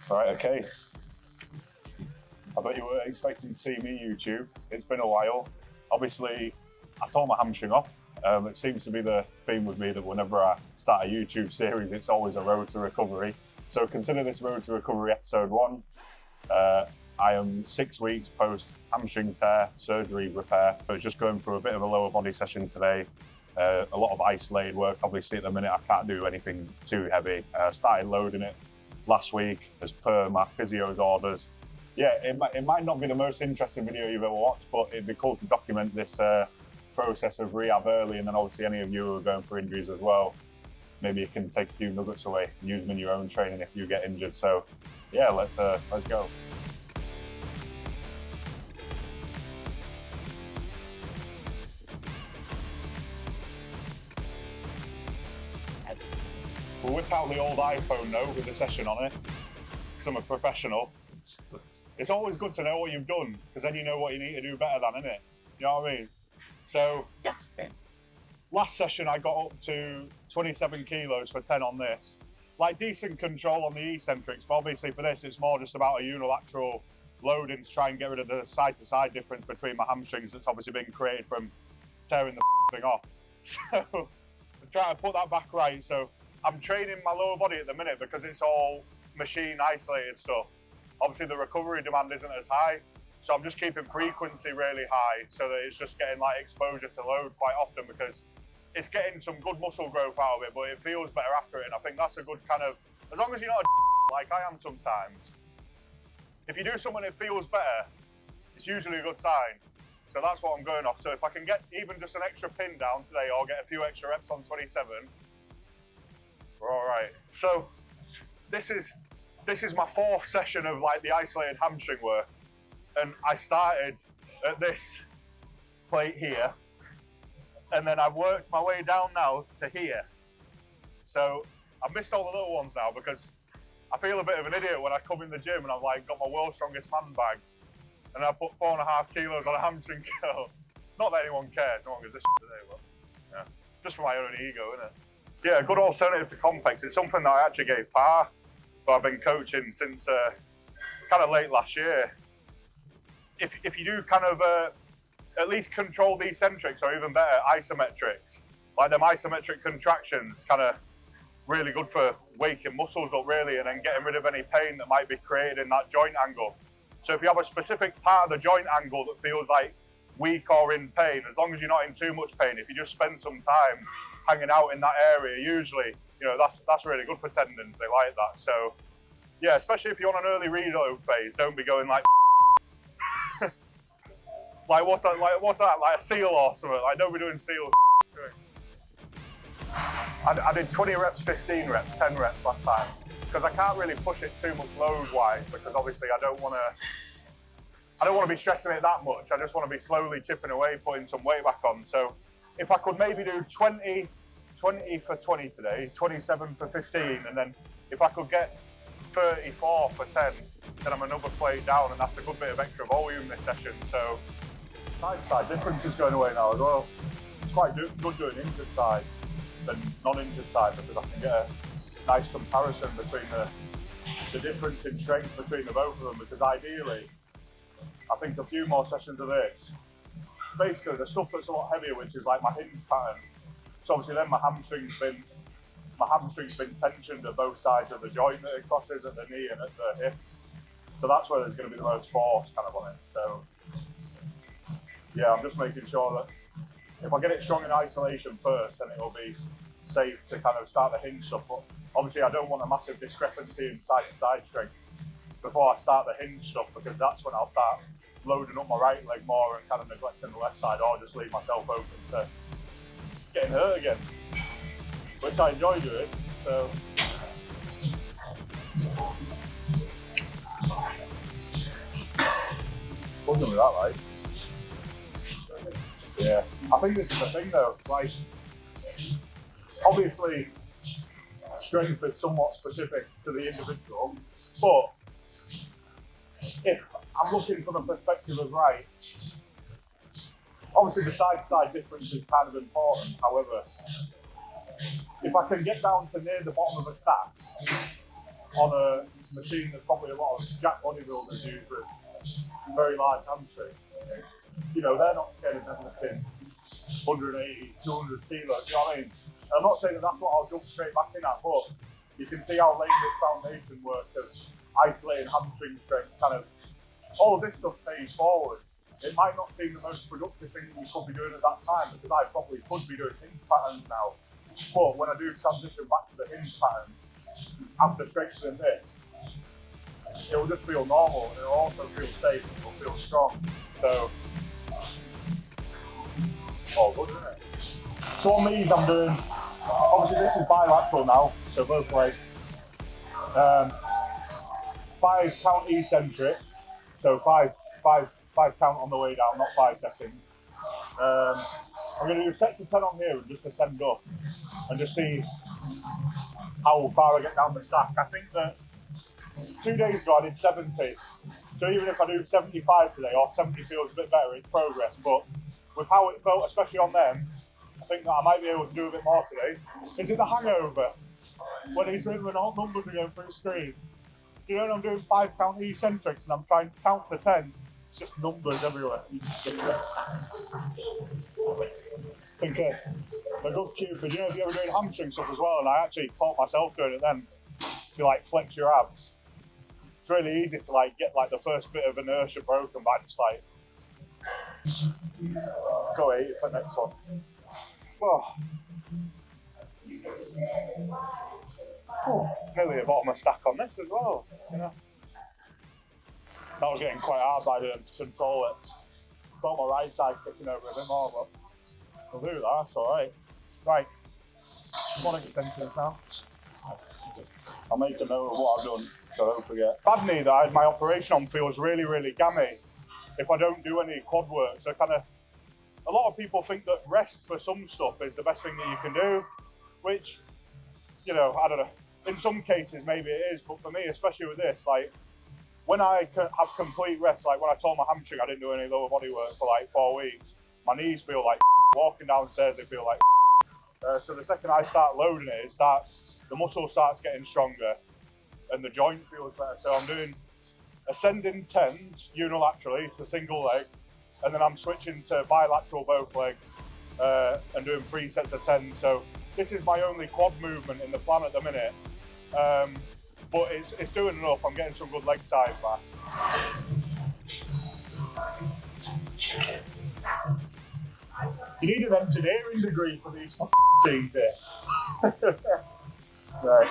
Right, okay. I bet you weren't expecting to see me YouTube. It's been a while. Obviously, I tore my hamstring off. It seems to be the theme with me that whenever I start a YouTube series, it's always a road to recovery. So consider this road to recovery episode 1. I am 6 weeks post hamstring tear surgery repair. So just going through a bit of a lower body session today. A lot of isolated work. Obviously at the minute I can't do anything too heavy. Started loading it last week as per my physio's orders. Yeah, it might not be the most interesting video you've ever watched, but it'd be cool to document this process of rehab early, and then obviously any of you who are going for injuries as well, maybe you can take a few nuggets away and use them in your own training if you get injured. So yeah, let's go. We'll whip out the old iPhone note with the session on it, because I'm a professional. It's always good to know what you've done, because then you know what you need to do better than, innit? You know what I mean? So, last session I got up to 27 kilos for 10 on this. Like decent control on the eccentrics, but obviously for this it's more just about a unilateral loading to try and get rid of the side-to-side difference between my hamstrings that's obviously been created from tearing the thing off. So, I'm trying to put that back right. So, I'm training my lower body at the minute because it's all machine isolated stuff. Obviously the recovery demand isn't as high, so I'm just keeping frequency really high so that it's just getting like exposure to load quite often, because it's getting some good muscle growth out of it, but it feels better after it. And I think that's a good kind of, as long as you're not a like I am sometimes, if you do something that feels better, it's usually a good sign. So that's what I'm going off. So if I can get even just an extra pin down today or get a few extra reps on 27, we're all right. So this is my 4th session of like the isolated hamstring work, and I started at this plate here, and then I've worked my way down now to here. So I've missed all the little ones now because I feel a bit of an idiot when I come in the gym and I've like got my world's strongest man bag, and I put 4.5 kilos on a hamstring curl. Not that anyone cares, no one gives a shit today, but yeah, just for my own ego, innit? Yeah, a good alternative to complex. It's something that I actually gave Par, but I've been coaching since kind of late last year. If you do kind of at least control the eccentrics, or even better, isometrics, like them isometric contractions, kind of really good for waking muscles up really, and then getting rid of any pain that might be created in that joint angle. So if you have a specific part of the joint angle that feels like weak or in pain, as long as you're not in too much pain, if you just spend some time hanging out in that area, usually, you know, that's really good for tendons. They like that. So yeah, especially if you're on an early reload phase, don't be going like like what's that, like a seal or something. Like don't be doing seal. I did 20 reps, 15 reps, 10 reps last time, because I can't really push it too much load wise, because obviously I don't want to be stressing it that much. I just want to be slowly chipping away, putting some weight back on. So if I could maybe do 20 for 20 today, 27 for 15, and then if I could get 34 for 10, then I'm another plate down, and that's a good bit of extra volume this session. So side difference is going away now as well. It's quite good doing injured side than non-injured side, because I can get a nice comparison between the difference in strength between the both of them, because ideally I think a few more sessions of this, basically the stuff that's a lot heavier, which is like my hinge pattern. So obviously then my hamstring's been tensioned at both sides of the joint that it crosses, at the knee and at the hip. So that's where there's going to be the most force kind of on it. So yeah, I'm just making sure that if I get it strong in isolation first, then it will be safe to kind of start the hinge stuff. But obviously I don't want a massive discrepancy in side-to-side strength before I start the hinge stuff, because that's when I'll start loading up my right leg more and kind of neglecting the left side, or just leave myself open to getting hurt again, which I enjoy doing. So wasn't that right? Yeah, I think this is the thing though, like obviously strength is somewhat specific to the individual, but if I'm looking from a perspective of right, obviously the side-to-side difference is kind of important. However, if I can get down to near the bottom of a stack on a machine that's probably a lot of jack bodybuilders use with very large hamstring. You know, they're not scared of lifting 180, 200 kilos, you know what I mean? I'm not saying that that's what I'll jump straight back in at, but you can see how laying this foundation work of isolating hamstring strength, kind of, all of this stuff pays forward. It might not seem the most productive thing that you could be doing at that time, because I probably could be doing hinge patterns now. But when I do transition back to the hinge pattern, after strengthening this, it will just feel normal, and it will also feel safe, and it will feel strong. So, all good, isn't it? So on these I'm doing, obviously this is bilateral now, so both legs. 5 count eccentric, so five count on the way down, not 5 seconds. I'm going to do sets of 10 on here and just ascend up and just see how far I get down the stack. I think that 2 days ago I did 70, so even if I do 75 today, or 70 feels a bit better, it's progress. But with how it felt, especially on them, I think that I might be able to do a bit more today. Is it the hangover? When he's written all numbers again through the screen. You know, when I'm doing 5 count eccentrics and I'm trying to count to 10, it's just numbers everywhere. You just get it. Okay, a good cue for, you know, if you're ever doing hamstring stuff as well, and I actually caught myself doing it then, to like flex your abs. It's really easy to like get like the first bit of inertia broken by just like, go 8 for the next one. Oh, nearly a bottom of stack on this as well, you know. That was getting quite hard by doing to control it. Got my right side kicking over a bit more, but I'll do that, that's alright. Right, one extensions now. I'll make a note of what I've done so I don't forget. Bad knee that I had my operation on feels really, really gammy if I don't do any quad work. So kind of, a lot of people think that rest for some stuff is the best thing that you can do, which, you know, I don't know. In some cases maybe it is, but for me, especially with this, like, when I have complete rest, like when I tore my hamstring, I didn't do any lower body work for like 4 weeks. My knees feel like walking downstairs, they feel like so the second I start loading it, the muscle starts getting stronger and the joint feels better. So I'm doing ascending 10s unilaterally, it's a single leg, and then I'm switching to bilateral both legs and doing 3 sets of 10. So this is my only quad movement in the plan at the minute. But it's doing enough. I'm getting some good leg size back. You need an engineering degree for these things here. Right.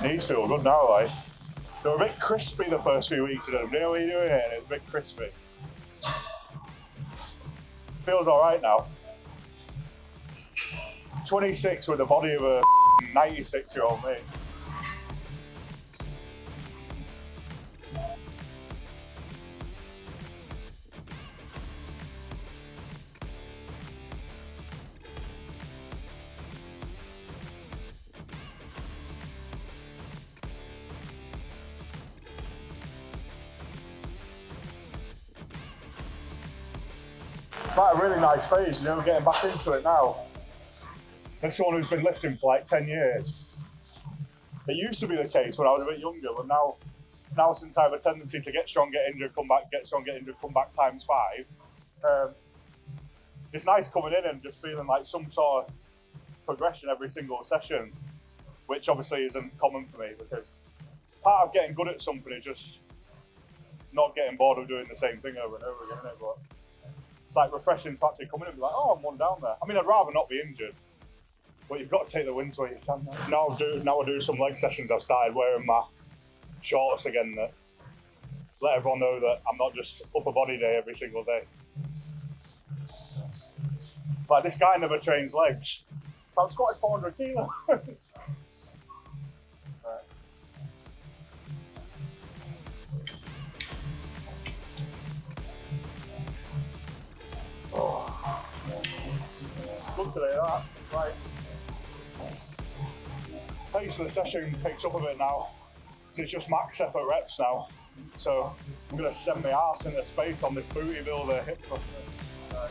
Knees feel good now, like. They were a bit crispy the first few weeks of them. You know what you're doing it, and it's a bit crispy. Feels alright now. 26 with the body of a 96-year-old me. It's like a really nice phase, you know, getting back into it now. As someone who's been lifting for like 10 years. It used to be the case when I was a bit younger, but now since I have a tendency to get strong, get injured, come back, get strong, get injured, come back times 5, it's nice coming in and just feeling like some sort of progression every single session, which obviously isn't common for me, because part of getting good at something is just not getting bored of doing the same thing over and over again, isn't it? But it's like refreshing to actually come in and be like, oh, I'm one down there. I mean, I'd rather not be injured, but you've got to take the wins where you can. Now I do some leg sessions. I've started wearing my shorts again that let everyone know that I'm not just upper body day every single day. Like, this guy never trains legs. So I'm squatting 400 kilos. Good today, that. Right. Pace of the session picks up a bit now. It's just max effort reps now. So I'm going to send my arse into space on this booty builder hip thruster. Right.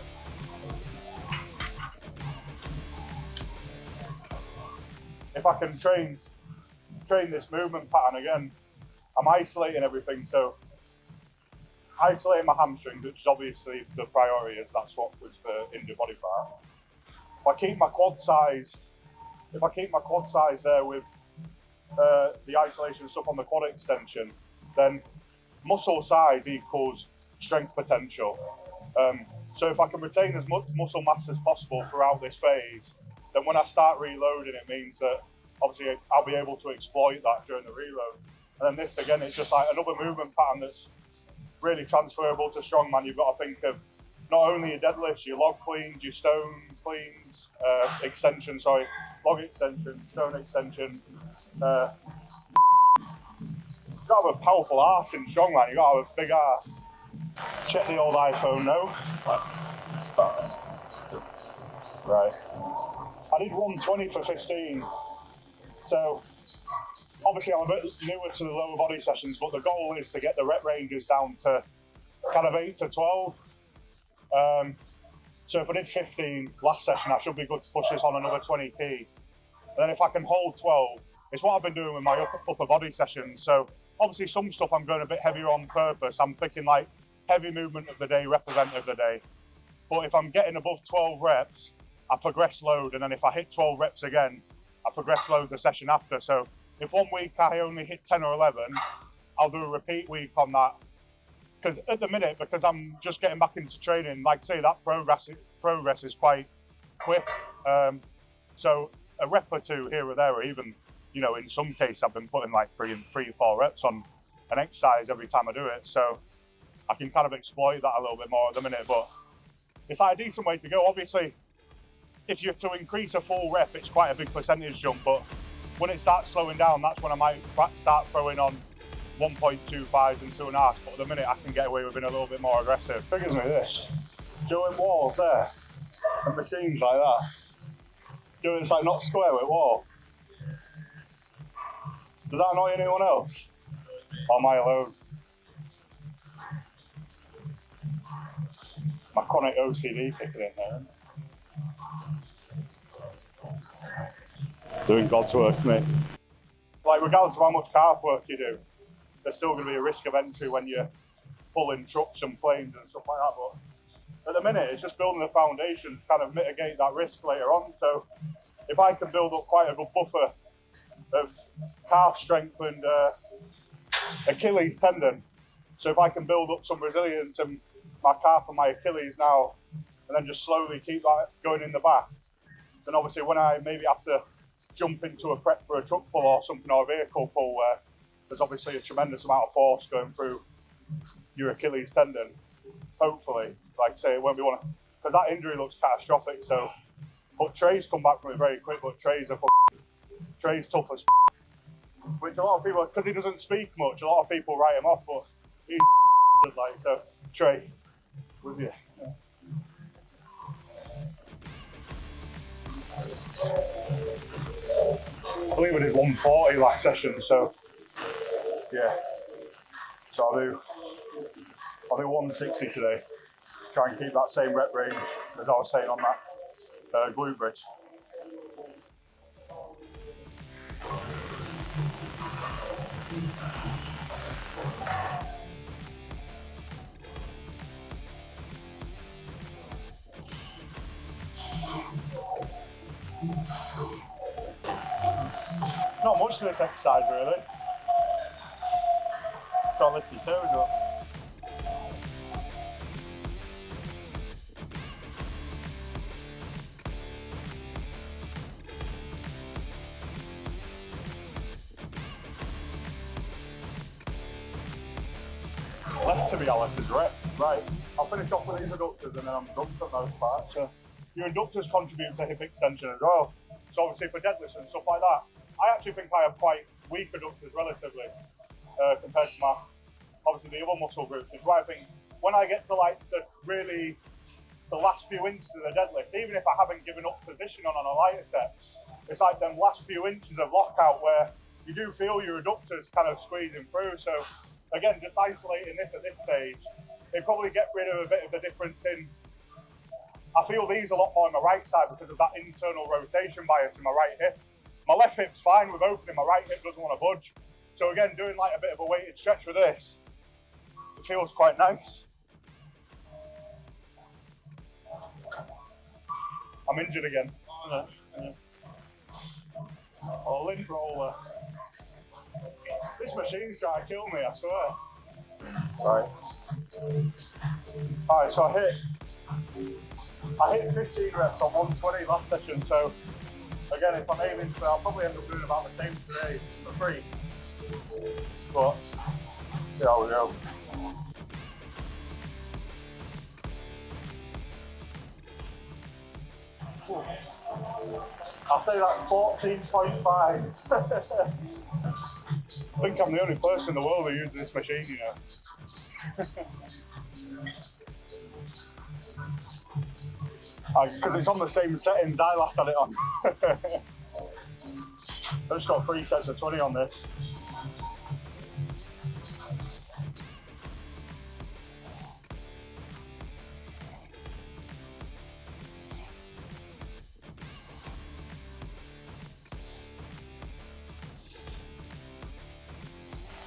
if I can train this movement pattern again, I'm isolating everything. So isolating my hamstrings, which is obviously the priority, as that's what was the injured body part. If I keep my quad size there with the isolation stuff on the quad extension, then muscle size equals strength potential. So if I can retain as much muscle mass as possible throughout this phase, then when I start reloading, it means that obviously I'll be able to exploit that during the reload. And then this, again, it's just like another movement pattern that's really transferable to strongman. You've got to think of not only your deadlifts, your log cleans, your stone cleans, log extension, stone extension. You've got to have a powerful arse in strongman. You've got to have a big arse. Check the old iPhone now. Right. I did 120 for 15. So obviously I'm a bit newer to the lower body sessions, but the goal is to get the rep ranges down to kind of 8 to 12. So if I did 15 last session, I should be good to push this on another 20 key. And then if I can hold 12, it's what I've been doing with my upper body sessions. So obviously some stuff I'm going a bit heavier on purpose. I'm picking like heavy movement of the day, representative of the day. But if I'm getting above 12 reps, I progress load. And then if I hit 12 reps again, I progress load the session after. So if one week I only hit 10 or 11, I'll do a repeat week on that. Because at the minute, because I'm just getting back into training, like say that progress is quite quick. So a rep or two here or there, or even, you know, in some cases I've been putting like 3 or 4 reps on an exercise every time I do it. So I can kind of exploit that a little bit more at the minute, but it's like a decent way to go. Obviously, if you're to increase a full rep, it's quite a big percentage jump, but when it starts slowing down, that's when I might start throwing on 1.25 and 2.5, but at the minute I can get away with being a little bit more aggressive. Triggers me this, doing walls there, and machines like that. Doing it's like not square with wall. Does that annoy anyone else? Or am I alone? My chronic OCD kicking in there. Doing God's work, mate. Like regardless of how much calf work you do, there's still going to be a risk of entry when you're pulling trucks and planes and stuff like that. But at the minute, it's just building a foundation to kind of mitigate that risk later on. So if I can build up quite a good buffer of calf strength and Achilles tendon, so if I can build up some resilience in my calf and my Achilles now, and then just slowly keep that going in the back, then obviously when I maybe have to jump into a prep for a truck pull or something, or a vehicle pull, where there's obviously a tremendous amount of force going through your Achilles tendon, hopefully, like I say, it won't be one, because that injury looks catastrophic. So, but Trey's come back from it very quick, but Trey's tough as which a lot of people, because he doesn't speak much, a lot of people write him off, but he's like, so Trey, with you. I believe I did 140 last session, so yeah. So I'll do 160 today. Try and keep that same rep range as I was saying on that glute bridge. Not much to this exercise really. Try to lift your toes up. Left tibialis is rep. Right, I'll finish off with these adductors and then I'm done for the most part. So your adductors contribute to hip extension as well. So obviously for deadlifts and stuff like that, I actually think I have quite weak adductors relatively compared to my, obviously the other muscle groups. It's why I think when I get to like the last few inches of the deadlift, even if I haven't given up position on a lighter set, it's like them last few inches of lockout where you do feel your adductors kind of squeezing through. So again, just isolating this at this stage, it probably get rid of a bit of the difference in, I feel these a lot more on my right side because of that internal rotation bias in my right hip. My left hip's fine with opening, my right hip doesn't want to budge. So again, doing like a bit of a weighted stretch with this, it feels quite nice. I'm injured again. Oh, lint roller. This machine's trying to kill me, I swear. Right. Alright, so I hit 15 reps on 120 last session, so again, if I'm aiming for, I'll probably end up doing about the same today for free. But, see how we go. I'll say that's 14.5. I think I'm the only person in the world who uses this machine, you know. Because it's on the same settings I last had it on. I've just got 3 sets of 20 on this.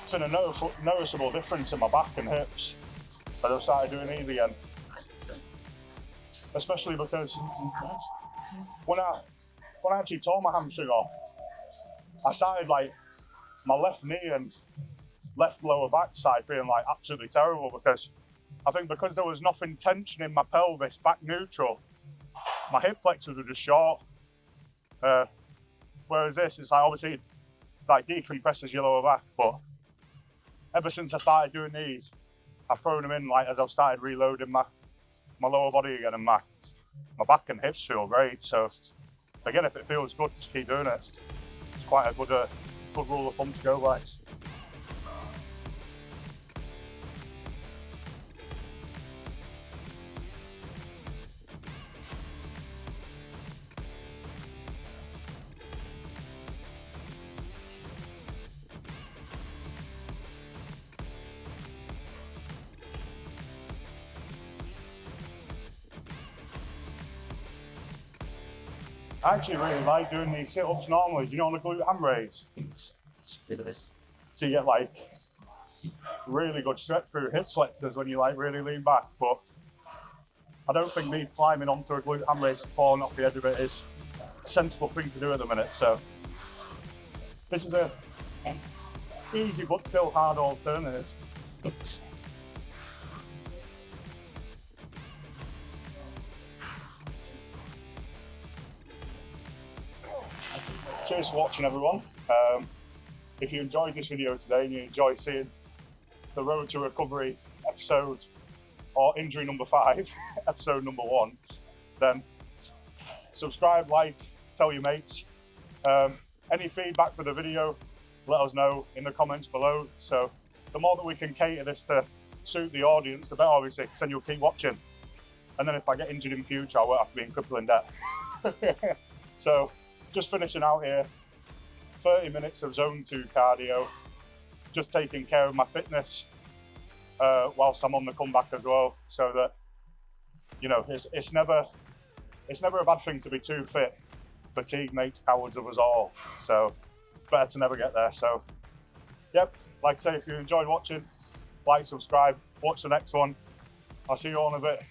It's been a noticeable difference in my back and hips as I've started doing these again. Especially because when I actually tore my hamstring off, I started like my left knee and left lower back side feeling like absolutely terrible, because I think because there was nothing tension in my pelvis back neutral, my hip flexors were just short. Whereas this is like obviously like decompresses your lower back, but ever since I started doing these, I've thrown them in like as I've started reloading my lower body again, and my back and hips feel great. So again, if it feels good, just keep doing it. It's quite a good rule of thumb to go by. I actually really like doing these sit-ups normally, you know, on the glute ham raise. So you get like really good stretch through hip flexors when you like really lean back, but I don't think me climbing onto a glute ham raise and falling off the edge of it is a sensible thing to do at the minute. So this is a easy but still hard alternative. Cheers for watching, everyone. If you enjoyed this video today and you enjoy seeing the Road to Recovery episode, or injury number 5, episode number 1, then subscribe, like, tell your mates. Any feedback for the video, let us know in the comments below. So the more that we can cater this to suit the audience, the better, obviously, because then you'll keep watching. And then if I get injured in future, I won't have to be in crippling debt. So just finishing out here, 30 minutes of zone 2 cardio, just taking care of my fitness whilst I'm on the comeback as well, so that, you know, it's never a bad thing to be too fit. Fatigue makes cowards of us all, so better to never get there. So yep, like I say, if you enjoyed watching, like, subscribe, watch the next one. I'll see you all in a bit.